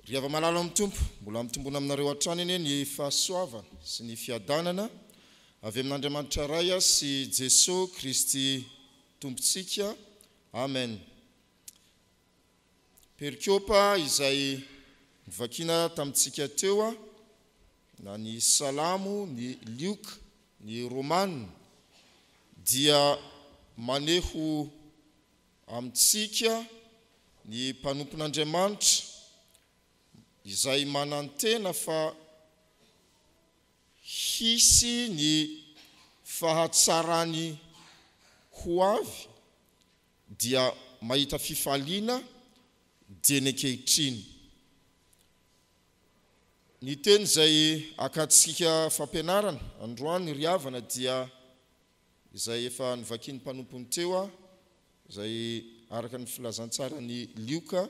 Riava malala amin'ny tompo, mbola mitombona aminareo hatrany eny ny fahasoavana sy ny fiadanana avy amin'Andriamanitra ray sy Jesosy Kristy tompontsika. Amen. Perikopa izay vakina tamintsika teo na ny Salamo, ny Lioka, ny Romana dia maneho amintsika ny mpanompon'Andriamanitra izay manantena fa hisy ny fahatsarany ho avy dia mahita fifaliana dia ny ankehitriny. Ny teny izay akatsika fampianarana androany ry havana dia izay efa nivakiany mpanompony teo izay araka ny filazantsara ny Lioka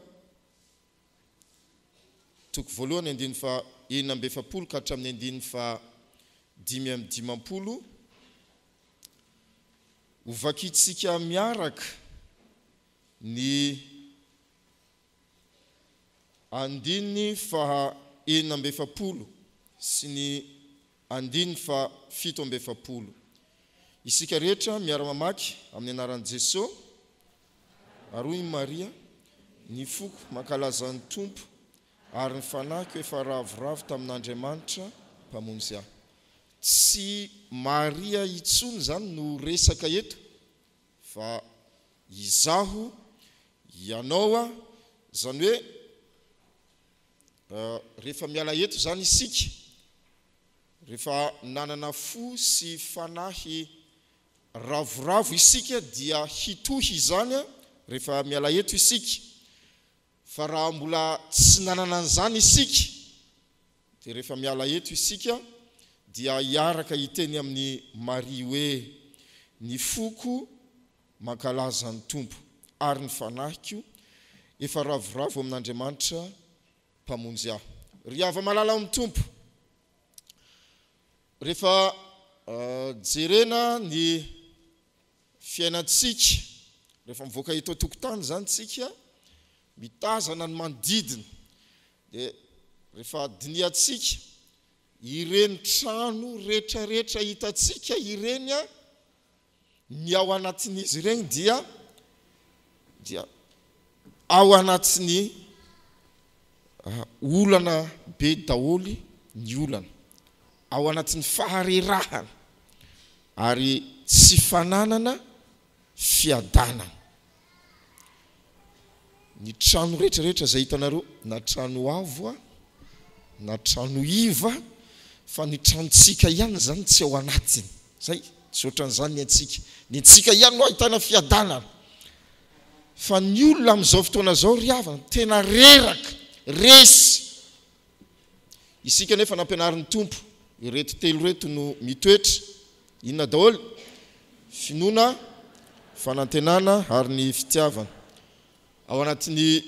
toko voalohany andiny fa 9 ka hatramin'ny andiny fa 5 ho vakitsika miaraka ny andiny fa 9 sy ny andiny fa 7. Isika rehetra miara-mamaky amin'ny anaran'i Jesosy. Aroy Maria, ny foko mankalaza ny tompo ary ny fanahiko efa ravoravo tamin'Andriamanitra mpamonjy ahy. Tsy Maria itsony zany no resaka eto fa izaho, ianao, zany hoe rehefa miala eto zany isika, rehefa nanana fo sy fanahy ravoravo isika dia hitohy izany rehefa miala eto isika. Fa raha mbola tsy nanana an'izany isika dia rehefa miala eto isika dia hiaraka hiteny amin'ny Maria hoe ny foko mankalaza ny tompo ary ny fanahiko efa ravoravo amin'Andriamanitra mpamonjy ahy. Ry hava malala amin'ny tompo, rehefa jerena ny fiainantsika, rehefa mivoaka eto tokotany zany tsika mitazana ny manodidina, dia rehefa diniatsika ireny trano rehetrarehetra hitatsika ireny ny ao anatin'izy ireny dia ao anatin'ny olana be daholy ny olana, ao anatin'ny faharerahana ary tsy fananana fiadanana. Ny trano rehetrarehetra izay hitanareo, na trano avo na trano iva, fa ny tranontsika ihany zany tsy ao anatiny. Zay tsy ohatran'izany ny antsika ihany no ahitana fiadanana. Fa ny olona amin'izao fotoana izao ry havana tena reraka, resy. Isika nefa nampianarin'ny tompo ireto telo reto no mitoetra. Inona daholo? Finoana, fanantenana ary ny fitiavana. Ao anatin'ny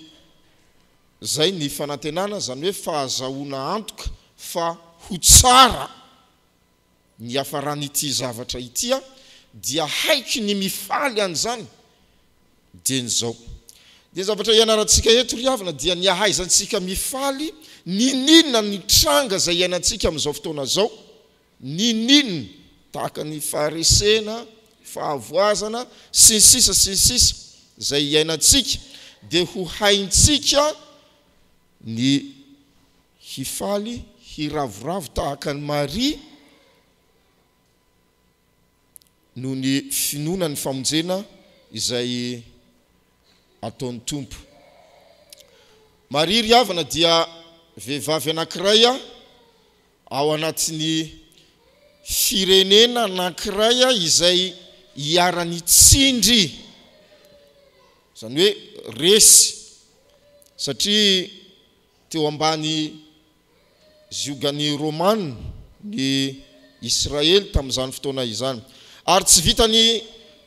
zay ny fanantenana zany hoe fahazahoana antoka fa ho tsara ny hafaran'ity zavatra ity dia haiko ny mifaly an'izany dia n'izao. Dia zavatra ianarantsika eto ry havana dia ny ahaizantsika mifaly ninina ny tranga izay iainantsika amin'izao fotoana izao, ninina tahaka ny faharesena, fahavoazana sy ny sisa izay iainantsika, dia ho haintsika ny hifaly, hiravoravo tahaka ny Maria noho ny finoana ny famonjena izay ataon'ny tompo. Maria ry havana dia vehivavy anankiray ao anatin'ny firenena anankiray izay hiarany tsindry, zany hoe resy, satria teo ambany ziogany Romana ny Israely tamin'izany fotoana izany. Ary tsy vitany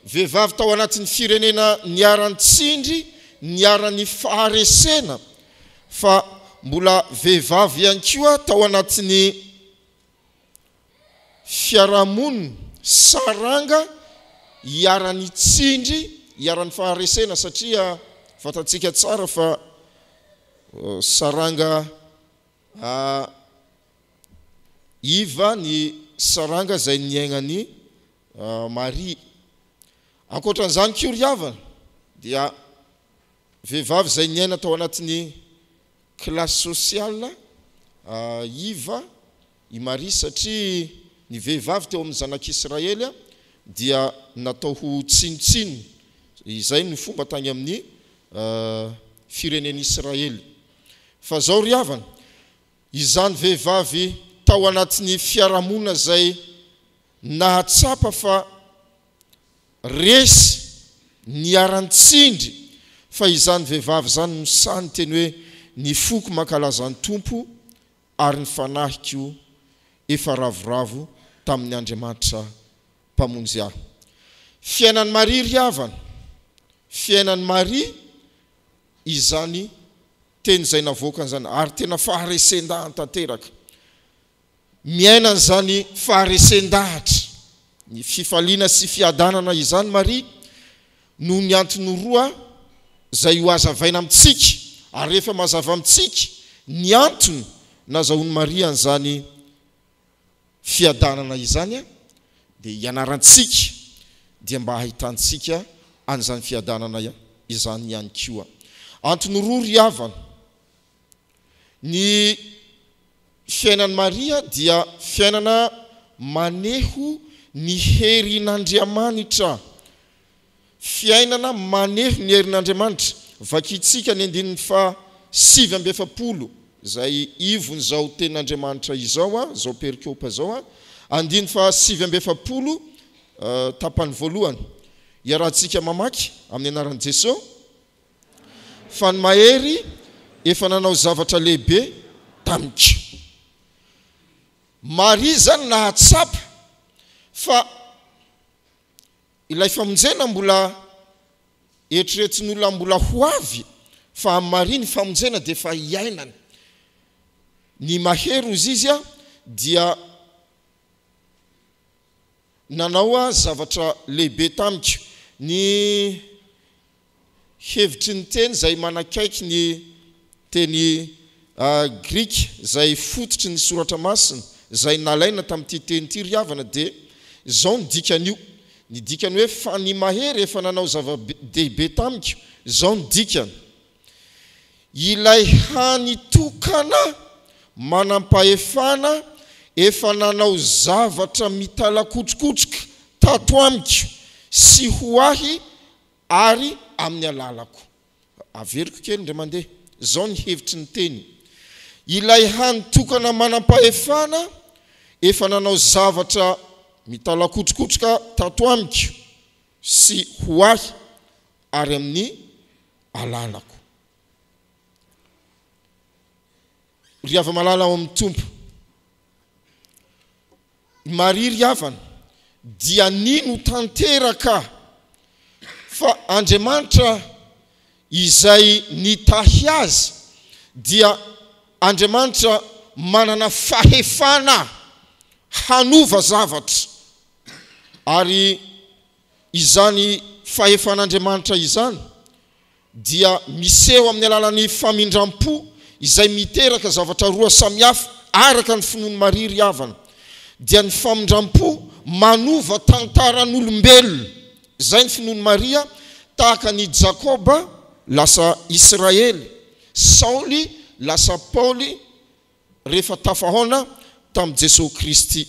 vehivavy tao anatin'ny firenena niarany tsindry, niarany faharesena, fa mbola vehivavy ihany koa tao anatin'ny fiarahamonina saranga hiarany tsindry, hiarany faharesena, satria fatatsika tsara fa saranga iva ny saranga zay niaignany Maria. Ankoatran'izany koa ry havana dia vehivavy zay niaina tao anatin'ny classe sociale iva i Maria satria ny vehivavy teo amin'ny zanak'Israely dia natao ho tsinitsiny. Izay ny fomba tany amin'ny firenen'Israely. Fa zao ry havana, izany vehivavy tao anatin'ny fiarahamonina zay nahatsapa fa resy niarantsindry fa izany vehivavy zany nosany teny hoe ny foko mankalaza ny tompo ary ny fanahiko efa ravoravo tamin'ny Andriamanitra mpamonjy ahy. Fiainan'ny Maria ry havana, fiainan'ny Maria izany teny zay navoakany zany ary tena faharesendahany tanteraka. Miainany zany faharesendahatra, ny fifaliana sy fiadanana izany Maria no ny antony roa zay ho azavaina amintsika ary rehefa mazava amintsika ny antony nazahoan'i Maria an'izany fiadanana izany dia ianarantsika dia mba hahitantsika an'izany fiadanana izany ihany koa. Antony roa ry havana, ny fiainan'i Maria dia fiainana maneho ny herin'Andriamanitra. Fiainana maneho ny herin'Andriamanitra. Vakitsika ny 770 zay ivony zao tenin'Andriamanitra izao zao perikopa zao 770 tapany voalohany. Iarahantsika mamaky amin'ny anaran'i Jesosy. Fa ny mahery efa nanao zavatra lehibe tamiko. Maria zany nahatsapa fa ilay famonjena mbola eritreretin'olona mbola ho avy, fa amin'ny Maria ny famonjena dia efa iainany. Ny mahery ozy izy dia nanao zavatra lehibe tamiko. Ny hevitry ny teny zay manakaiky ny teny Grika zay fototry ny soratra masina zay nalaina tamin'ity teny ity ry havana dia zao ny dikan'io. Ny dikany hoe fa ny mahery efa nanao zava-dehibe tamiko, zao ny dikany. Ilay hanitokana manampahefana efa nanao zavatra mitalakotrokotroka tato amiko sy ho ahy ary amin'ny alalako. Averiko kely ndray mandeha. Zao ny hevitry ny teny. Ilay hanitokana manampahefana efa nanao zavatra mitalakotrokotroka tato amiko sy ho ahy ary amin'ny alalako. Ry hava malala ao amin'ny tompo. Maria ry havana dia nino tanteraka fa Andriamanitra izay nitahy azy dia Andriamanitra manana fahefana hanova zavatra. Ary izany fahefan'Andriamanitra izany dia miseho amin'ny alalan'ny famindram-po izay miteraka zavatra roa samihafa araka ny finoan'i Maria ry havana. Dia ny famindram-po manova tantaran'olombelona. Zay ny finoan'i Maria, tahaka ny Jakoba lasa Israely, Saoly lasa Paoly rehefa tafahona tamin'i Jesosy Kristy.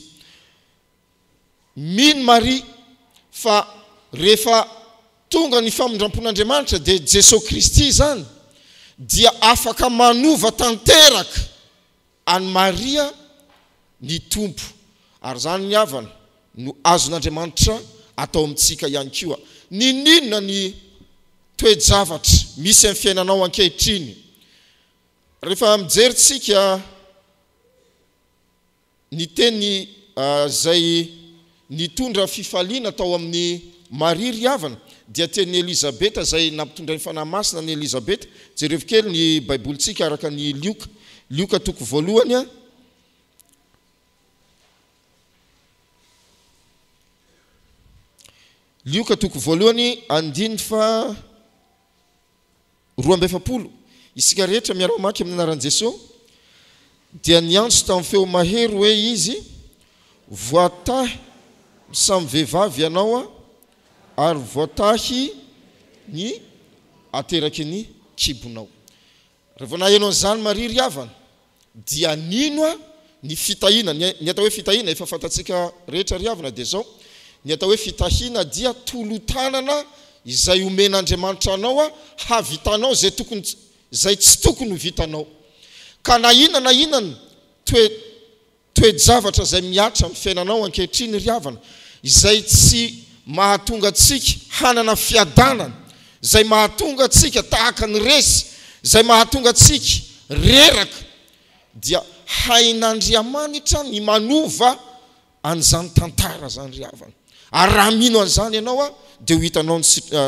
Mino Maria fa rehefa tonga ny famindram-pon'Andriamanitra dia Jesosy Kristy zany dia afaka manova tanteraka any Maria ny tompo. Ary zany ny havana no azon'Andriamanitra atao amintsika ihany koa. Ninona ny toe-javatra misy amin'ny fiainanao ankehitriny? Rehefa mijeritsika ny teny zay nitondra fifaliana tao amin'ny Maria ry havana dia teny Elizabeta zay nampitondra ny fanahy masina ny Elizabeta. Jerevy kely ny baibolitsika araka ny Lioka toko voalohany Lioka toko voalohany 2:20. isika rehetra miara-maky amin'ny anaran'i Jesosy dia niantso tamin'ny feo mahery hoe izy voatahy samy vehivavy ianao ary voatahy ny ateraky ny kibonao. Rehefa nahenao an'izany Maria ry havana dia nino ny fitahina, ny atao hoe fitahina efa fantatsika rehetra ry havana dia zao, ny atao hoe fitahina dia tolotanana izay omen'Andriamanitra anao havitanao zay tsy tokony ho vitanao. Ka na inana toe-javatra izay miatra amin'ny fiainanao ankehitriny ry havana izay tsy mahatonga antsika hanana fiadanana, izay mahatonga antsika tahaka ny resy, izay mahatonga antsika reraka, dia hain'Andriamanitra ny manova an'izany tantara zany ry havana. Ary raha mino an'izany ianao dia ho hitanao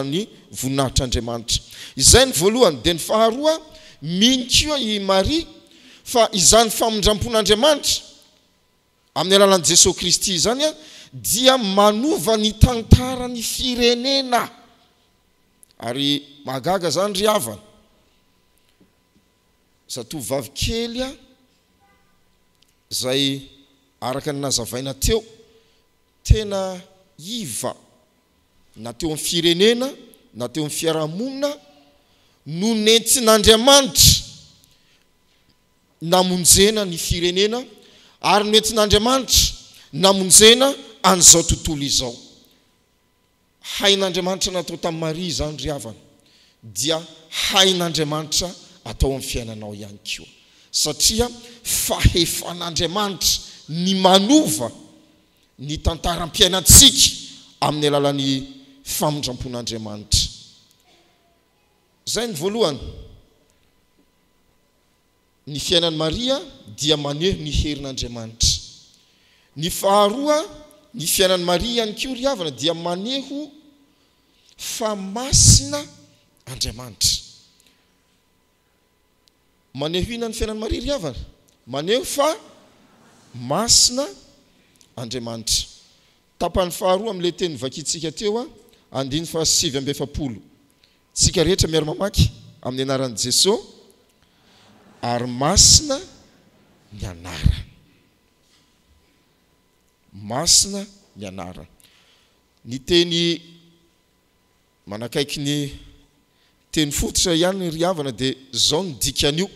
ny voninahitr'Andriamanitra. Izay ny voalohany. Dia ny faharoa, mino koa i Maria fa izany famondrampon'Andriamanitra amin'ny alalan'i Jesosy Kristy izany dia manova ny tantara ny firenena. Ary mahagaga zany ry havana, zatovovavy kely zay araka ny nazavaina teo tena iva na teo amin'ny firenena na teo amin'ny fiarahamonina no nentin'Andriamanitra namonjena ny firenena ary nentin'Andriamanitra namonjena an'izao tontolo izao. Hain'Andriamanitra natao tamin'ny Maria zany ry havana dia hain'Andriamanitra atao amin'ny fiainanao ihany koa, satria fahefan'Andriamanitra ny manova ny tantaram-piainantsika amin'ny alalan'ny famondrampon'Andriamanitra. Zay ny voalohany, ny fiainan'i Maria dia maneho ny herin'Andriamanitra. Ny faharoa, ny fiainan'i Maria ihany koa ry havana dia maneho fa masina Andriamanitra. Maneho ina ny fiainan'i Maria ry havana? Maneho fa masina Andriamanitra. Tapany faharoa amin'ilay teny vakitsika teo, 7:7. Tsika rehetra miara-mamaky amin'ny anaran'i Jesosy, ary masina ny anara. Masina ny anara. Ny teny manakaiky ny teny fototra ihany ry havana dia zao ny dikan'io: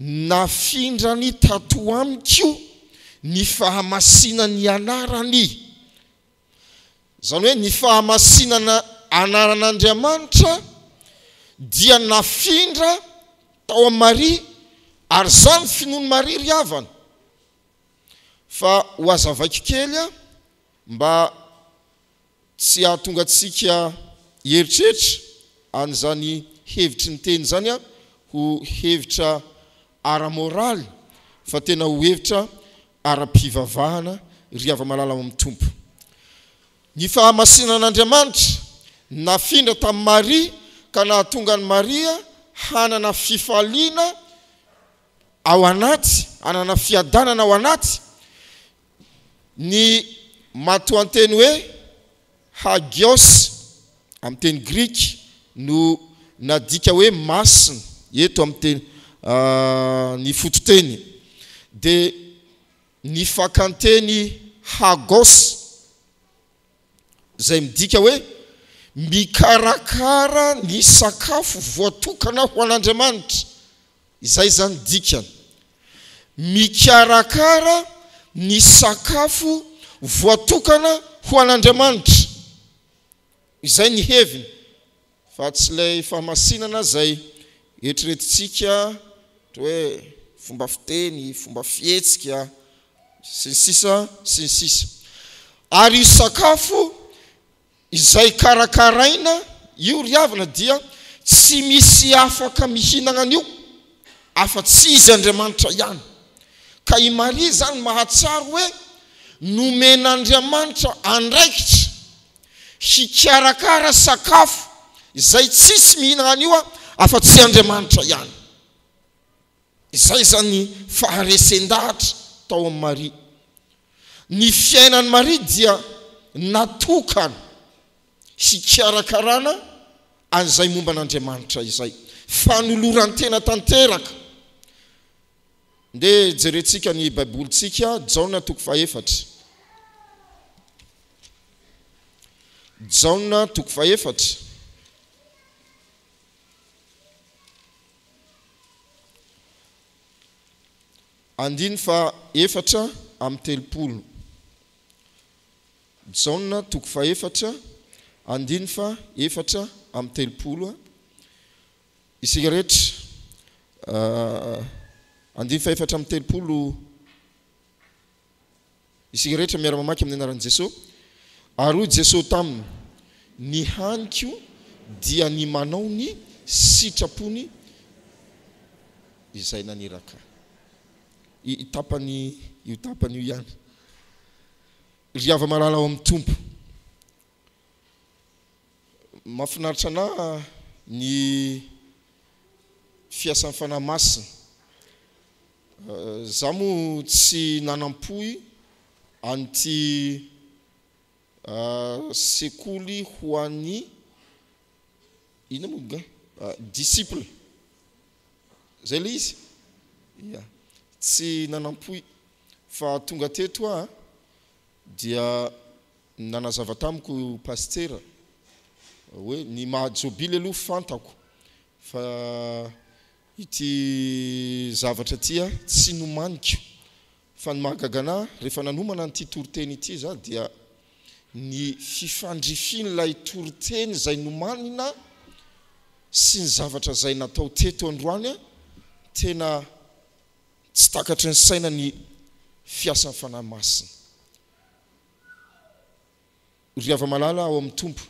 nafindrany tato amiko ny fahamasinany anarany. Zany hoe ny fahamasinana anaran'Andriamanitra dia nafindra tao amin'ny Maria, ary zany finoany Maria ry havana. Fa ho azavaiko kely mba tsy hahatonga antsika heritreritra an'izany hevitry ny teny zany ho hevitra ara-moraly, fa tena ho hevitra ara-pivavahana ry hava-malala amin'ny tompo. Ny fahamasinan'Andriamanitra nafindra tamin'ny Maria ka nahatonga ny Maria hanana fifaliana ao anaty, hanana fiadanana ao anaty. Ny matoan-teny hoe hagios amin'ny teny Grika no nadika hoe masina eto amin'ny teny ny fototeny, dia ny fakanteny hagos zay midika hoe mikarakara ny sakafo voatokana ho an'Andriamanitra. Izay zany dikany, mikarakara ny sakafo voatokana ho an'Andriamanitra. Izay ny heviny, fa tsy ilay fahamasinana zay eritreretintsika hoe fomba fiteny, fomba fihetsika sy ny sisa sy ny sisa. Ary io sakafo izay karakaraina io ry havana dia tsy misy afaka mihinana an'io afa-tsy izy Andriamanitra ihany. Ka i Maria zany mahatsaro hoe nomen'Andriamanitra andraikitra hikarakara sakafo izay tsisy mihinana an'io afa-tsy Andriamanitra ihany. Izay zany faharesen-dahatra tao amin'ny Maria. Ny fiainan'i Maria dia natokana hikarakarana an'izay momba n'Andriamanitra izay. fanolorantena tanteraka. Nde jerentsika ny baibolitsika Jaona toko faefatra. Jaona toko faefatra. Andiny fa efatra amin'ny telopolo. Jaona toko faefatra. Andiny fa efatra amin'ny telopolo. Isika rehetra andiny fa efatra amin'ny telopolo. Isika rehetra miara-mamaky amin'ny anaran'i Jesosy. Ary hoy Jesosy taminy, ny haniko dia ny manao ny sitrapony izay naniraka. Io tapany io ihany. Ry hava-malala ao amin'ny tompo. Mahafinaritra anahy ny fiasan'ny fanahy masina. Zaho moa tsy nanampoy an'ity sekoly ho an'ny ina moa disciple. Zay le izy. Tsy nanampoy fa tonga teto aho dia nanazava tamiko pasteur hoe ny mahajobily aloha fantako fa ity zavatra tia tsy nomaniko fa ny mahagagana rehefa nanomana an'ity toriteny ity za dia ny fifandrifian'ilay toriteny zay nomanina sy ny zavatra zay natao teto androany tena tsy takatry ny saina ny fiasan'ny fanahy masina. Ry hava-malala ao amin'ny tompo,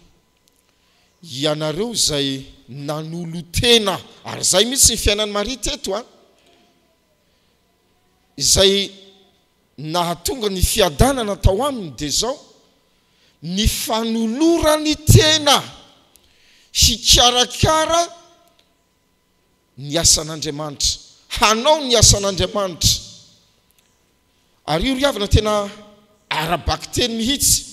ianareo zay nanolo tena, ary zay mitsy ny fiainan'ny Maria teto izay nahatonga ny fiadanana tao aminy dia zao ny fanolorany tena hikarakara ny asan'Andriamanitra, hanao ny asan'Andriamanitra. Ary io ry havana tena arabaky teny mihitsy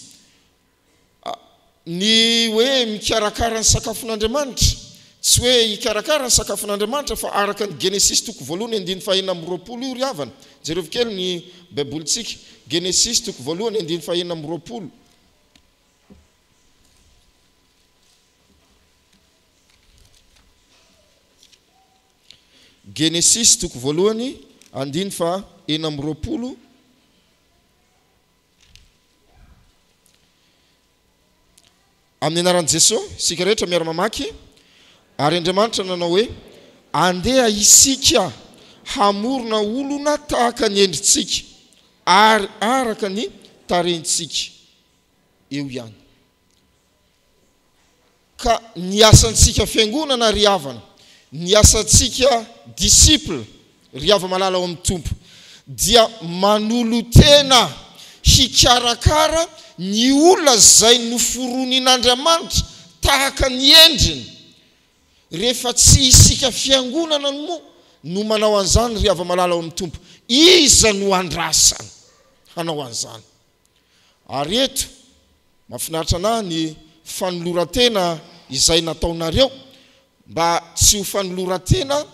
ny hoe mikarakara ny sakafon'Andriamanitra, tsy hoe hikarakara ny sakafon'Andriamanitra fa araka ny Genesis toko voalohany andiny fahaenina amby roapolo io ry havana. Jereo kely ny baibolitsika Genesis toko voalohany andiny fahaenina amby roapolo. Genesis toko voalohany andiny fa enina amby roapolo. Amin'ny anaran'i Jesosy sika rehetra miara-mamaky. Ary Andriamanitra nanao hoe andeha isika hamorona olona tahaka ny endritsika ary araka ny tarentsika. Eo ihany. Ka ny asantsika fiangonana ry havana, ny asantsika disciple ry hava-malala ao amin'ny tompo dia manolo tena hikarakara ny olona zay noforonin'Andriamanitra tahaka ny endriny. Rehefa tsy isika fiangonana moa no manao an'izany ry hava-malala ao amin'ny tompo, iza no andrasany hanao an'izany. Ary eto mahafinaritra anahy ny fanolorantena izay nataonareo mba tsy ho fanolorantena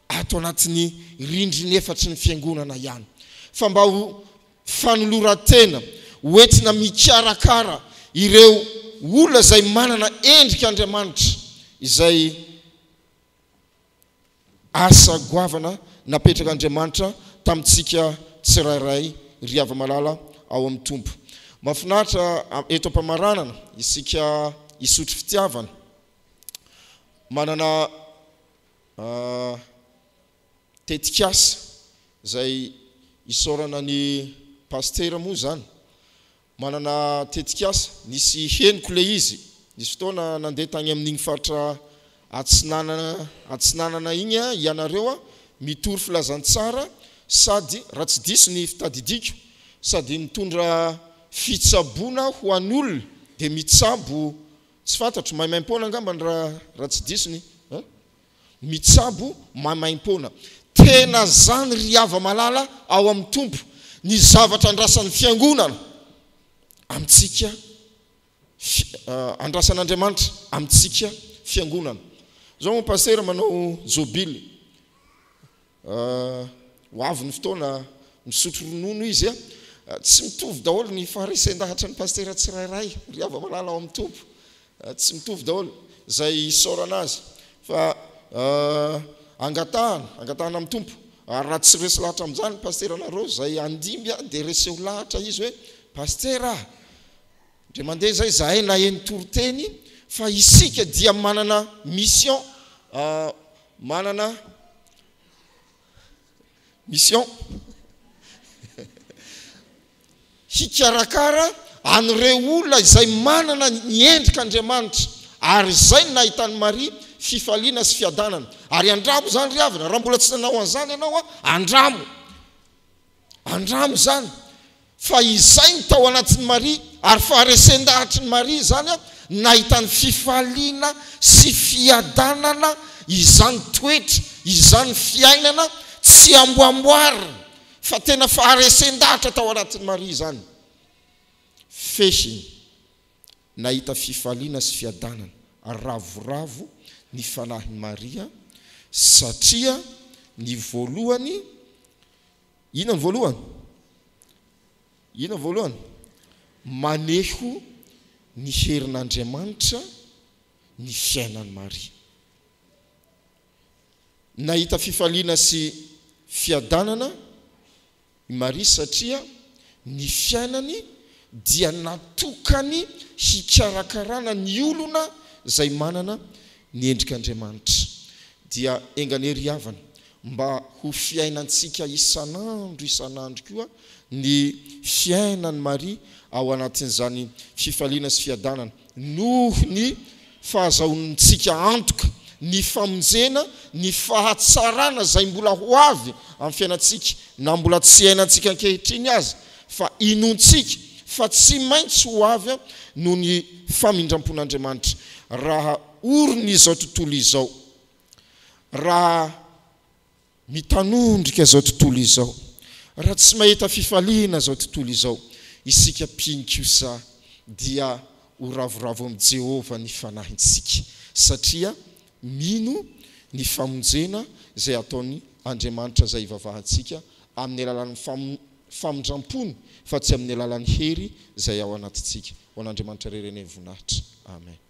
ato anatin'ny rindriny efatry ny fiangonana ihany, fa mba ho fanolorantena hoentina mikarakara ireo olona zay manana endrik'Andriamanitra izay asa goavana napetrak'Andriamanitra tamintsika tsirairay ry hava-malala ao amin'ny tompo. Mahafinaritra eto am-pamaranana isika isotro fitiavana manana tetikasa zay isorana ny pasteur moa zany. Manana tetikasa nisy heniko le izy. Nisy fotoana nandeha tany amin'igny faritra atsinanana igny ianareo mitory filazantsara sady raha tsy diso ny fitadidiko sady mitondra fitsaboana ho an'olona dia mitsabo tsy fantatro maimaim-pona angambany raha tsy diso ny mitsabo maimaim-pona. Tena zany ry hava-malala ao amin'ny tompo ny zavatra andrasan'ny fiangonana amintsika andrasan'Andriamanitra amintsika fiangonana. zao mo pasteur manao jobily ho avy ny fotoana misotro ronono izy tsy mitovy daholo ny faharesendahatra ny pasteur tsirairay ry ava malala ao amin'ny tompo tsy mitovy daholo zay sorana azy fa angatahana amin'ny tompo ary raha tsy resy lahatra amin'izany ny pasteur anareo zay andimby dia reseho lahatra izy hoe pasteur ndre mandeha zay zahay na eny toroteny fa isika dia manana mission hikarakara an'ireo olona izay manana ny endrik'Andriamanitra ary zay nahitany Maria fifaliana sy fiadanana ary andramo zany ry havana raha mbola tsy nanao an'izany ianao andramo zany fa izay ny tao anatin'ny Maria ary faharesendahatry ny Maria zany nahitany fifaliana sy fiadanana izany toetra izany fiainana tsy amboamboary fa tena faharesendahatra tao anatin'ny Maria zany feshiny nahita fifaliana sy fiadanana ravoravo ny fanahin'ny Maria satria ny voalohany inona voalohany maneho ny herin'Andriamanitra ny fiainan'ny Maria nahita fifaliana sy fiadanana i Maria satria ny fiainany dia natokany hikarakarana ny olona zay manana ny endrik'Andriamanitra dia enganery havana mba ho fiainantsika isanandro koa ny fiainan'ny Maria ao anatin'izany fifaliana sy fiadanana noho ny fahazahonintsika antoka ny famonjena ny fahatsarana zay mbola ho avy amin'ny fiainantsika na mbola tsy hainantsika ankehitriny azy fa inontsika fa tsy maintsy ho avy noho ny famindrampon'Andriamanitra raha orony izao tontolo izao raha mitanondrika izao tontolo izao raha tsy mahita fifaliana izao tontolo izao isika pinkiosa dia ho ravoravo amin'ny Jehova ny fanahintsika satria mino ny famonjena zay ataony Andriamanitra zay ivavahantsika amin'ny alalan'ny famindrampony fa tsy amin'ny alalan'ny hery zay ao anatintsika ho an'Andriamanitra rereny voninahitra amen.